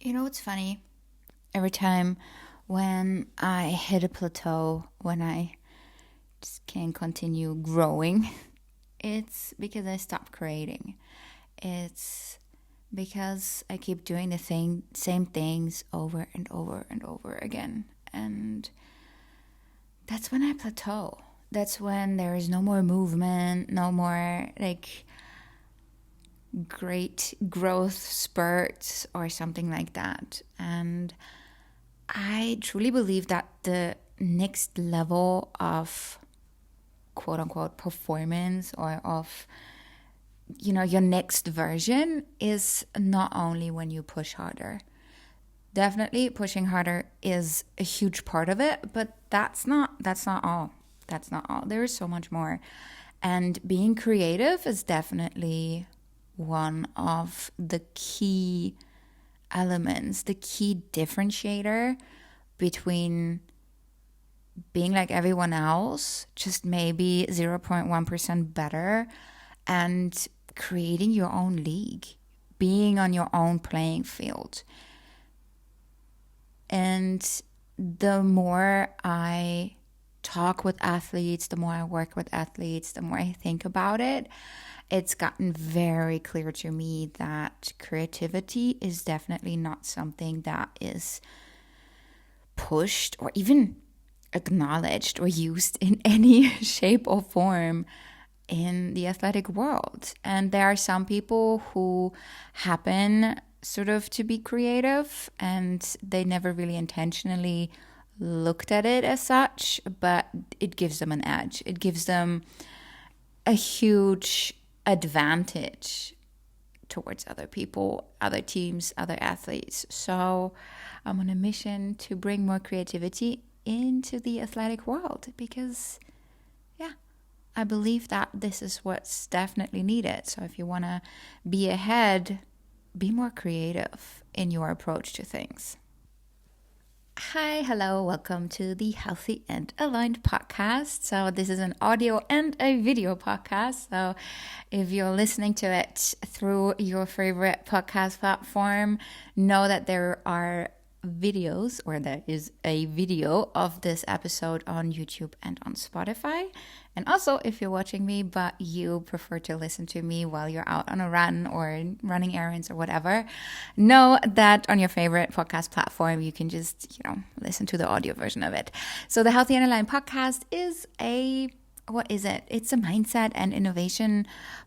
You know what's funny? Every time when I hit a plateau, when I just can't continue growing, it's because I stopped creating. It's because I keep doing same things over and over and over again. And that's when I plateau. That's when there is no more movement, no more great growth spurts or something like that. And I truly believe that the next level of quote unquote performance or of your next version is not only when you push harder. Definitely pushing harder is a huge part of it, but that's not all. That's not all. There is so much more. And being creative is definitely one of the key elements, the key differentiator between being like everyone else, just maybe 0.1% better, and creating your own league, being on your own playing field. And the more I talk with athletes, the more I work with athletes, the more I think about it, it's gotten very clear to me that creativity is definitely not something that is pushed or even acknowledged or used in any shape or form in the athletic world. And there are some people who happen sort of to be creative and they never really intentionally looked at it as such, but it gives them an edge. It gives them a huge advantage towards other people, other teams, other athletes. So I'm on a mission to bring more creativity into the athletic world because, yeah, I believe that this is what's definitely needed. So if you want to be ahead, be more creative in your approach to things. Hi, hello, welcome to the Healthy and Aligned podcast. So, this is an audio and a video podcast. So, if you're listening to it through your favorite podcast platform, know that there are videos, or there is a video of this episode on YouTube and on Spotify. And also, if you're watching me but you prefer to listen to me while you're out on a run or running errands or whatever, know that on your favorite podcast platform you can just listen to the audio version of it. So the Healthy and Aligned podcast is what is it? It's a mindset and innovation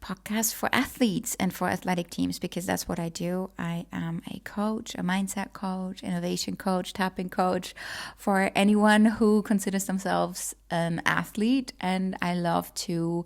podcast for athletes and for athletic teams, because that's what I do. I am a coach, a mindset coach, innovation coach, tapping coach for anyone who considers themselves an athlete. And I love to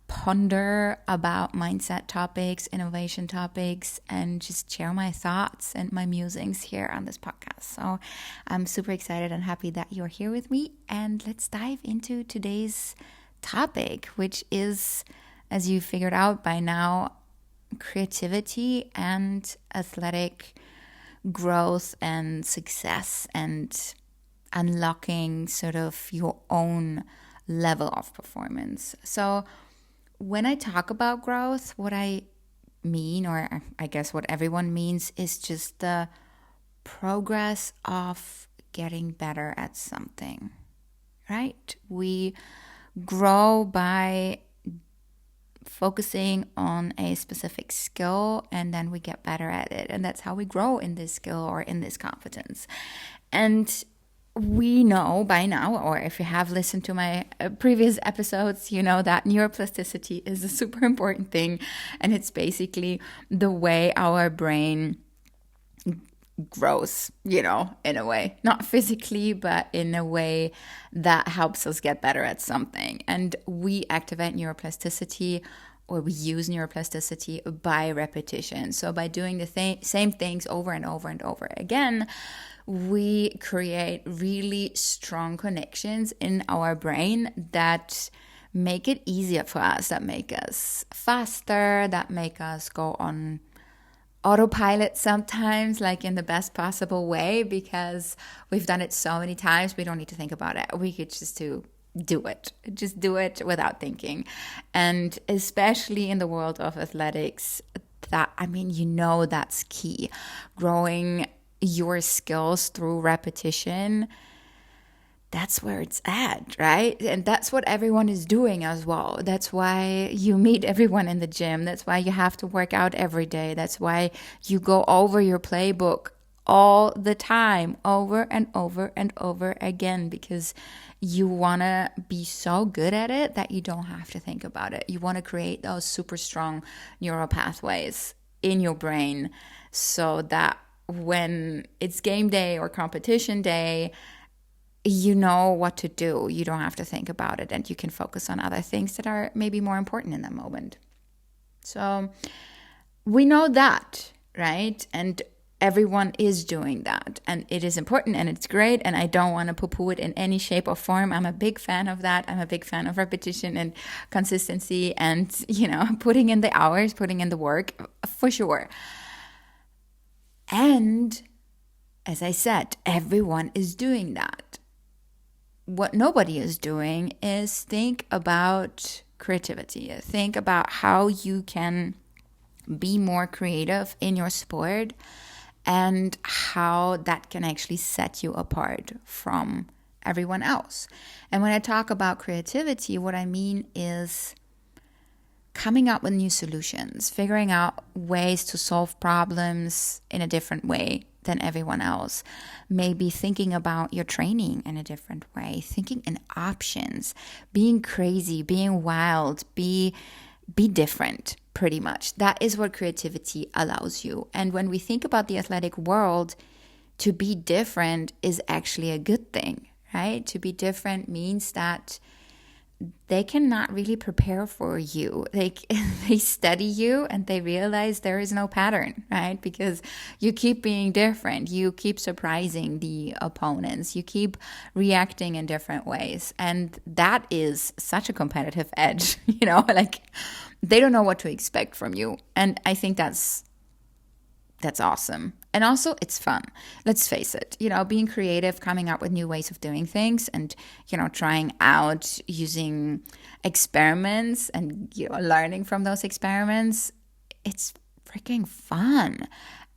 ponder about mindset topics, innovation topics, and just share my thoughts and my musings here on this podcast. So I'm super excited and happy that you're here with me. And let's dive into today's topic, which is, as you figured out by now, creativity and athletic growth and success and unlocking sort of your own level of performance. So when I talk about growth, what I mean, or I guess what everyone means, is just the progress of getting better at something, right? We grow by focusing on a specific skill and then we get better at it. And that's how we grow in this skill or in this competence. And we know by now, or if you have listened to my previous episodes, you know that neuroplasticity is a super important thing. And it's basically the way our brain grows, in a way, not physically, but in a way that helps us get better at something. And we activate neuroplasticity, or we use neuroplasticity by repetition. So by doing the same things over and over and over again, we create really strong connections in our brain that make it easier for us, that make us faster, that make us go on autopilot sometimes, like in the best possible way, because we've done it so many times, we don't need to think about it. We could just do it without thinking. And especially in the world of athletics, that, I mean, you know, that's key. Growing your skills through repetition, that's where it's at, right? And that's what everyone is doing as well. That's why you meet everyone in the gym. That's why you have to work out every day. That's why you go over your playbook all the time, over and over and over again, because you want to be so good at it that you don't have to think about it. You want to create those super strong neural pathways in your brain so that when it's game day or competition day, you know what to do. You don't have to think about it, and you can focus on other things that are maybe more important in that moment. So we know that, right? And everyone is doing that, and it is important and it's great, and I don't want to poo-poo it in any shape or form. I'm a big fan of that. I'm a big fan of repetition and consistency and, putting in the hours, putting in the work, for sure. And as I said, everyone is doing that. What nobody is doing is think about creativity. Think about how you can be more creative in your sport and how that can actually set you apart from everyone else. And when I talk about creativity, what I mean is coming up with new solutions, figuring out ways to solve problems in a different way than everyone else. Maybe thinking about your training in a different way, thinking in options, being crazy, being wild, be different, pretty much. That is what creativity allows you. And when we think about the athletic world, to be different is actually a good thing, right? To be different means that they cannot really prepare for you. They study you and they realize there is no pattern, right? Because you keep being different. You keep surprising the opponents. You keep reacting in different ways. And that is such a competitive edge, they don't know what to expect from you. And I think that's awesome. And also it's fun. Let's face it, being creative, coming up with new ways of doing things and, trying out using experiments and, learning from those experiments. It's freaking fun.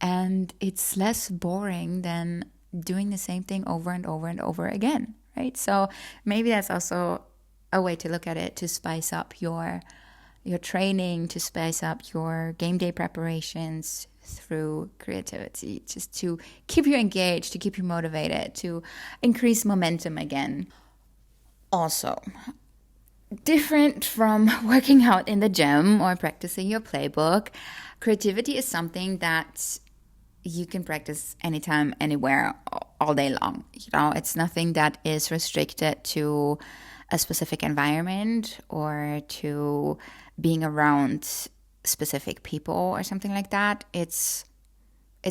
And it's less boring than doing the same thing over and over and over again, right? So maybe that's also a way to look at it, to spice up your training, to spice up your game day preparations through creativity, just to keep you engaged, to keep you motivated, to increase momentum again. Also, different from working out in the gym or practicing your playbook, creativity is something that you can practice anytime, anywhere, all day long. It's nothing that is restricted to a specific environment or to being around specific people or something like that. It's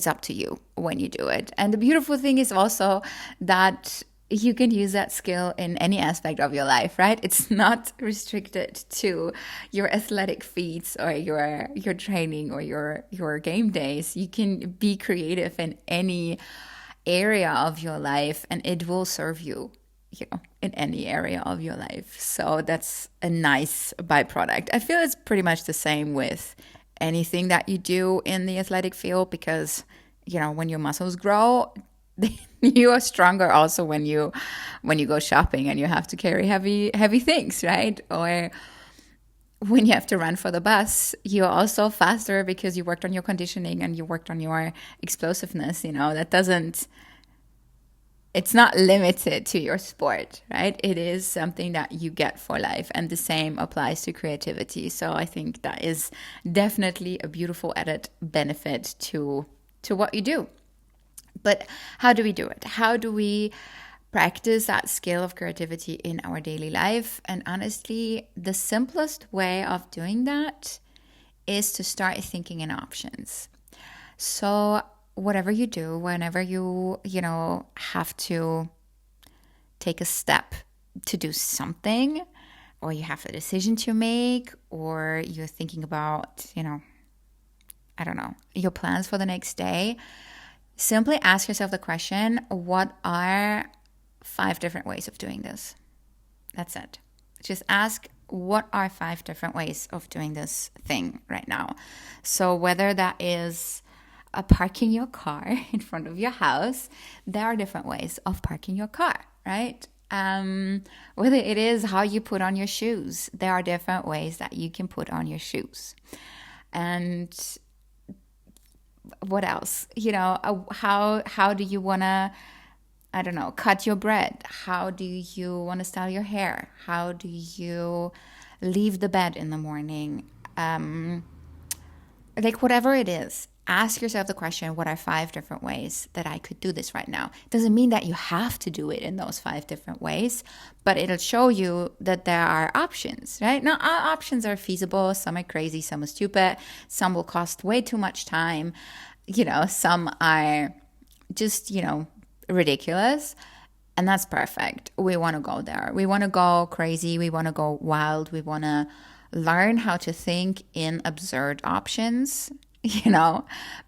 up to you when you do it. And the beautiful thing is also that you can use that skill in any aspect of your life, right? It's not restricted to your athletic feats or your training or your game days. You can be creative in any area of your life and it will serve you, in any area of your life. So that's a nice byproduct. I feel it's pretty much the same with anything that you do in the athletic field because, when your muscles grow, you are stronger also when you go shopping and you have to carry heavy things, right? Or when you have to run for the bus, you're also faster because you worked on your conditioning and you worked on your explosiveness. It's not limited to your sport, right? It is something that you get for life. And the same applies to creativity. So I think that is definitely a beautiful added benefit to what you do. But how do we do it? How do we practice that skill of creativity in our daily life? And honestly, the simplest way of doing that is to start thinking in options. So whatever you do, whenever you have to take a step to do something, or you have a decision to make, or you're thinking about, I don't know, your plans for the next day, simply ask yourself the question, what are 5 different ways of doing this? That's it. Just ask, what are 5 different ways of doing this thing right now? So whether that is parking your car in front of your house, there are different ways of parking your car, right? Whether it is how you put on your shoes, there are different ways that you can put on your shoes. And what else? How do you want to, I don't know, cut your bread? How do you want to style your hair? How do you leave the bed in the morning? Like whatever it is, ask yourself the question, what are 5 different ways that I could do this right now? Doesn't mean that you have to do it in those 5 different ways, but it'll show you that there are options, right? Now, our options are feasible. Some are crazy, some are stupid, some will cost way too much time. Some are just, ridiculous. And that's perfect. We want to go there. We want to go crazy. We want to go wild. We want to learn how to think in absurd options,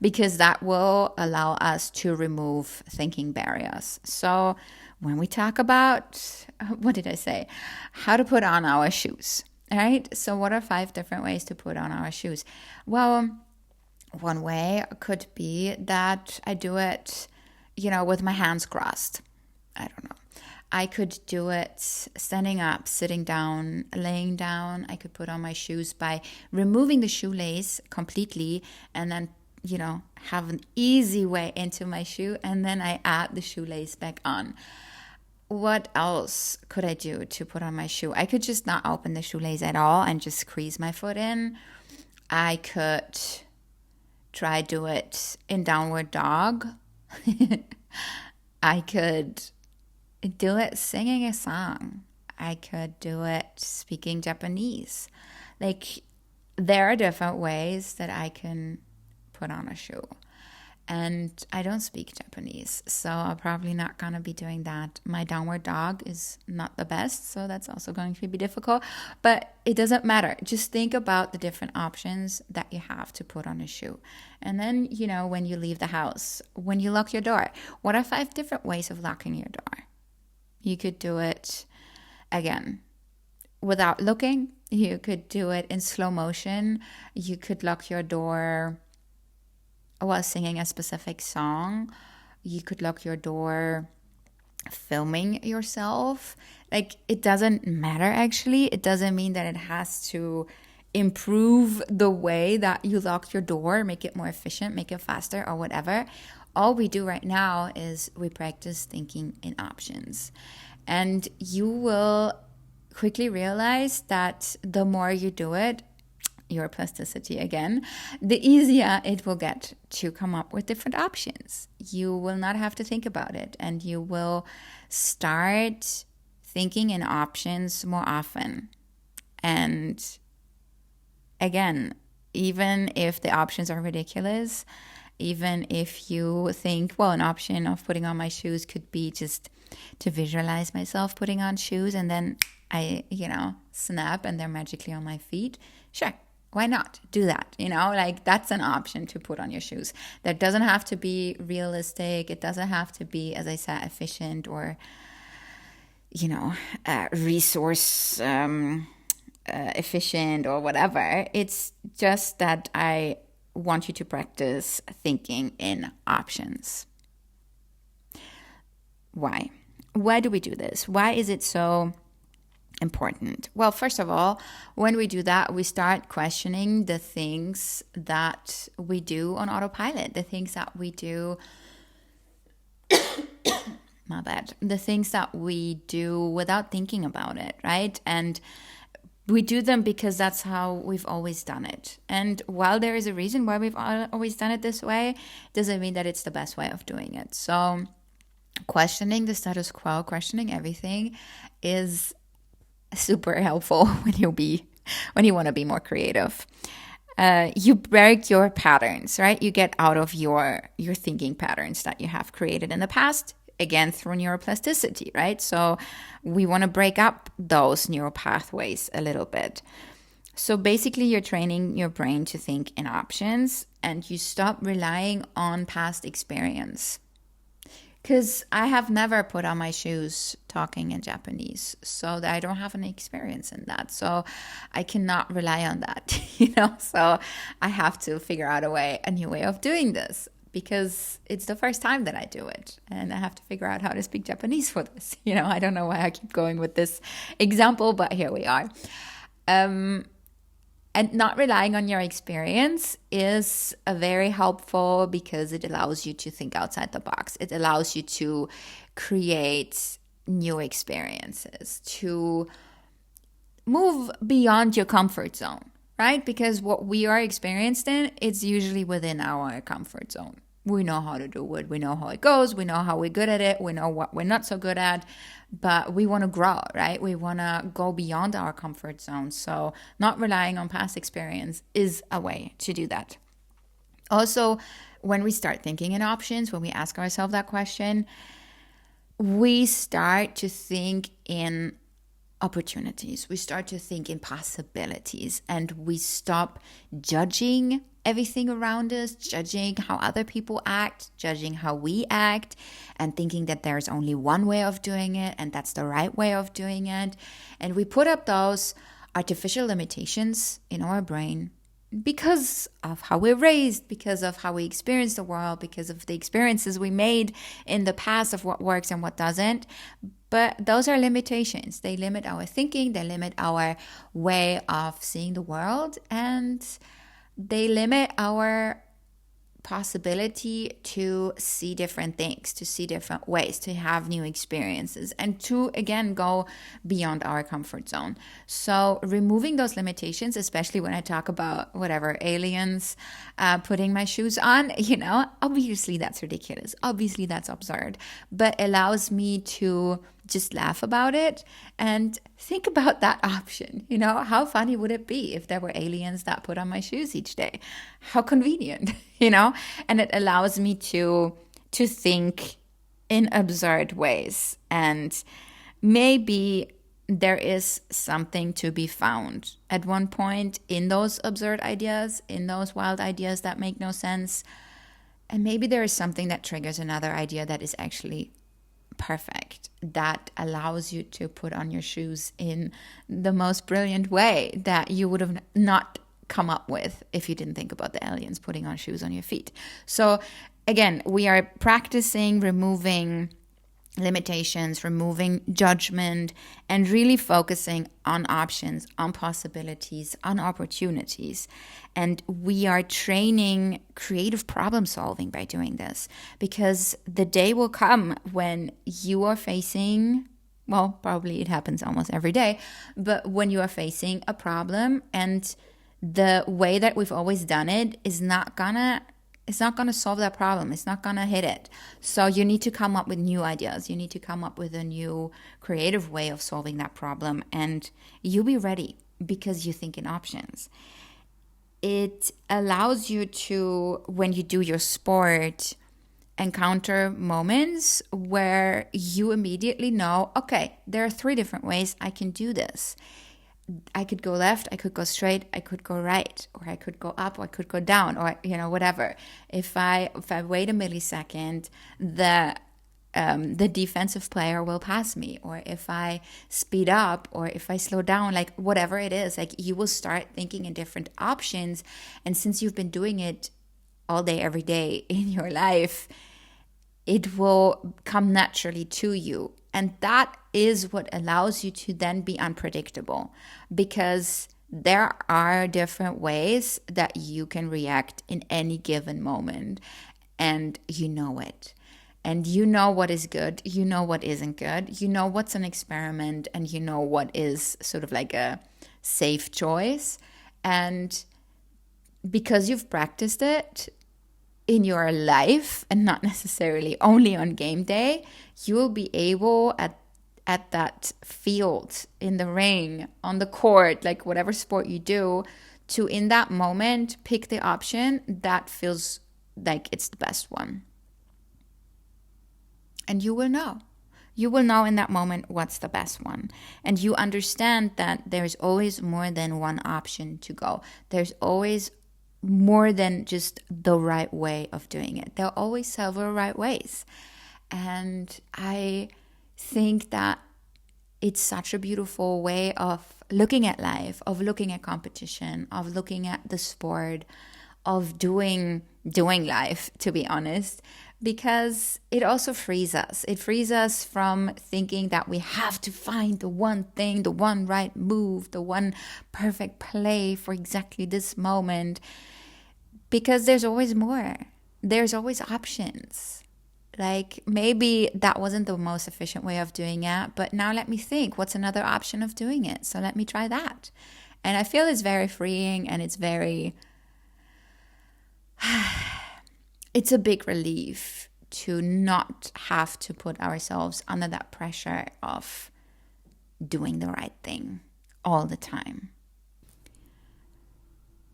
because that will allow us to remove thinking barriers. So when we talk about, what did I say? How to put on our shoes, right? So what are 5 different ways to put on our shoes? Well, one way could be that I do it, with my hands crossed. I don't know. I could do it standing up, sitting down, laying down. I could put on my shoes by removing the shoelace completely and then, have an easy way into my shoe, and then I add the shoelace back on. What else could I do to put on my shoe? I could just not open the shoelace at all and just squeeze my foot in. I could try do it in downward dog. I could do it singing a song. I could do it speaking Japanese. Like, there are different ways that I can put on a shoe. And I don't speak Japanese, so I'm probably not going to be doing that. My downward dog is not the best, so that's also going to be difficult. But it doesn't matter. Just think about the different options that you have to put on a shoe. And then, when you leave the house, when you lock your door, what are 5 different ways of locking your door? You could do it, again, without looking. You could do it in slow motion. You could lock your door while singing a specific song. You could lock your door filming yourself. Like, it doesn't matter, actually. It doesn't mean that it has to improve the way that you lock your door, make it more efficient, make it faster, or whatever. All we do right now is we practice thinking in options. And you will quickly realize that the more you do it, your plasticity again, the easier it will get to come up with different options. You will not have to think about it, and you will start thinking in options more often. And again, even if the options are ridiculous, even if you think, well, an option of putting on my shoes could be just to visualize myself putting on shoes and then I, snap and they're magically on my feet. Sure. Why not do that? Like, that's an option to put on your shoes. That doesn't have to be realistic. It doesn't have to be, as I said, efficient or, resource efficient or whatever. It's just that I want you to practice thinking in options. Why? Why do we do this? Why is it so important? Well, first of all, when we do that, we start questioning the things that we do on autopilot, the things that we do, my bad, the things that we do without thinking about it, right? And we do them because that's how we've always done it. And while there is a reason why we've always done it this way, doesn't mean that it's the best way of doing it. So questioning the status quo, questioning everything is super helpful when you want to be more creative. You break your patterns, right? You get out of your thinking patterns that you have created in the past, again, through neuroplasticity, right? So we want to break up those neural pathways a little bit. So basically, you're training your brain to think in options, and you stop relying on past experience. Because I have never put on my shoes talking in Japanese, so that I don't have any experience in that. So I cannot rely on that, So I have to figure out a new way of doing this because it's the first time that I do it. And I have to figure out how to speak Japanese for this. I don't know why I keep going with this example, but here we are. And not relying on your experience is very helpful because it allows you to think outside the box. It allows you to create new experiences, to move beyond your comfort zone, right? Because what we are experienced in, it's usually within our comfort zone. We know how to do it. We know how it goes. We know how we're good at it. We know what we're not so good at. But we want to grow, right? We want to go beyond our comfort zone. So not relying on past experience is a way to do that. Also, when we start thinking in options, when we ask ourselves that question, we start to think in opportunities. We start to think in possibilities, and we stop judging everything around us, judging how other people act, judging how we act, and thinking that there's only one way of doing it and that's the right way of doing it. And we put up those artificial limitations in our brain because of how we're raised, because of how we experience the world, because of the experiences we made in the past of what works and what doesn't. But those are limitations. They limit our thinking, they limit our way of seeing the world, and they limit our possibility to see different things, to see different ways, to have new experiences, and to, again, go beyond our comfort zone. So removing those limitations, especially when I talk about whatever, aliens putting my shoes on, obviously that's ridiculous. Obviously that's absurd, but allows me to just laugh about it and think about that option. How funny would it be if there were aliens that put on my shoes each day? How convenient, and it allows me to think in absurd ways. And maybe there is something to be found at one point in those absurd ideas, in those wild ideas that make no sense. And maybe there is something that triggers another idea that is actually perfect, that allows you to put on your shoes in the most brilliant way that you would have not come up with if you didn't think about the aliens putting on shoes on your feet. So again, we are practicing removing limitations, removing judgment, and really focusing on options, on possibilities, on opportunities. And we are training creative problem solving by doing this, because the day will come when you are facing, well, probably it happens almost every day, but when you are facing a problem and the way that we've always done it is not gonna solve that problem. It's not gonna hit it. So you need to come up with new ideas. You need to come up with a new creative way of solving that problem, and you'll be ready because you think in options. It allows you to, when you do your sport, encounter moments where you immediately know, okay, there are 3 different ways I can do this. I could go left, I could go straight, I could go right, or I could go up, or I could go down, or whatever. If I wait a millisecond, the defensive player will pass me, or if I speed up, or if I slow down, like whatever it is, like you will start thinking in different options. And since you've been doing it all day, every day in your life, it will come naturally to you. And that is what allows you to then be unpredictable, because there are different ways that you can react in any given moment, and you know it. And you know what is good, you know what isn't good, you know what's an experiment, and you know what is sort of like a safe choice. And because you've practiced it in your life and not necessarily only on game day, you will be able at that field, in the ring, on the court, like whatever sport you do, to in that moment pick the option that feels like it's the best one. And you will know. You will know in that moment what's the best one. And you understand that there's always more than one option to go. There's always more than just the right way of doing it. There are always several right ways. And I think that it's such a beautiful way of looking at life, of looking at competition, of looking at the sport, of doing life, to be honest, because it also frees us. It frees us from thinking that we have to find the one thing, the one right move, the one perfect play for exactly this moment, because there's always more. There's always options. Like, maybe that wasn't the most efficient way of doing it, but now let me think, what's another option of doing it? So let me try that. And I feel it's very freeing, and it's very, it's a big relief to not have to put ourselves under that pressure of doing the right thing all the time.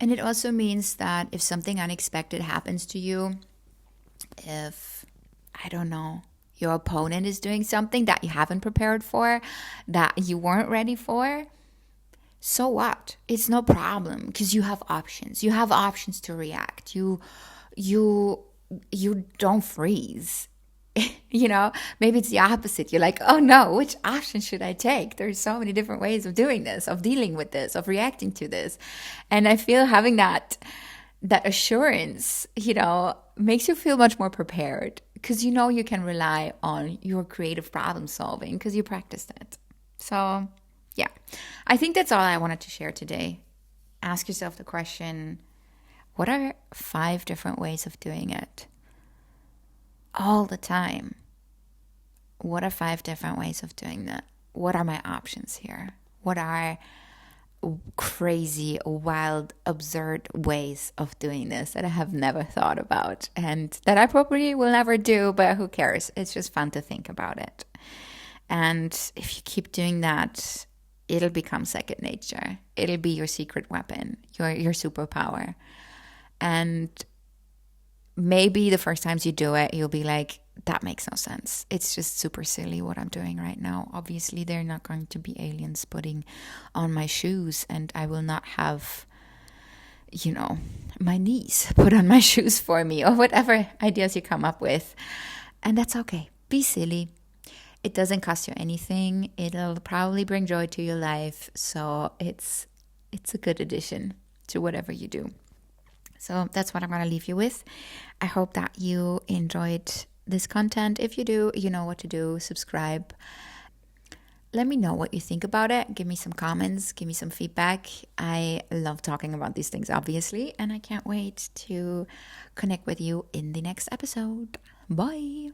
And it also means that if something unexpected happens to you, if, I don't know, your opponent is doing something that you haven't prepared for, that you weren't ready for, so what? It's no problem, because you have options. You have options to react. You don't freeze. Maybe it's the opposite. You're like, oh no, which option should I take? There's so many different ways of doing this, of dealing with this, of reacting to this. And I feel having that assurance, makes you feel much more prepared, because you can rely on your creative problem solving because you practiced it. So yeah, I think that's all I wanted to share today. Ask yourself the question, what are 5 different ways of doing it all the time? What are 5 different ways of doing that? What are my options here? What are crazy, wild, absurd ways of doing this that I have never thought about and that I probably will never do, but who cares? It's just fun to think about it. And if you keep doing that, it'll become second nature. It'll be your secret weapon, your superpower. And maybe the first times you do it, you'll be like, that makes no sense. It's just super silly what I'm doing right now. Obviously, they're not going to be aliens putting on my shoes, and I will not have, my niece put on my shoes for me, or whatever ideas you come up with. And that's okay. Be silly. It doesn't cost you anything. It'll probably bring joy to your life. So it's a good addition to whatever you do. So that's what I'm going to leave you with. I hope that you enjoyed this content. If you do, you know what to do. Subscribe. Let me know what you think about it. Give me some comments. Give me some feedback. I love talking about these things, obviously. And I can't wait to connect with you in the next episode. Bye.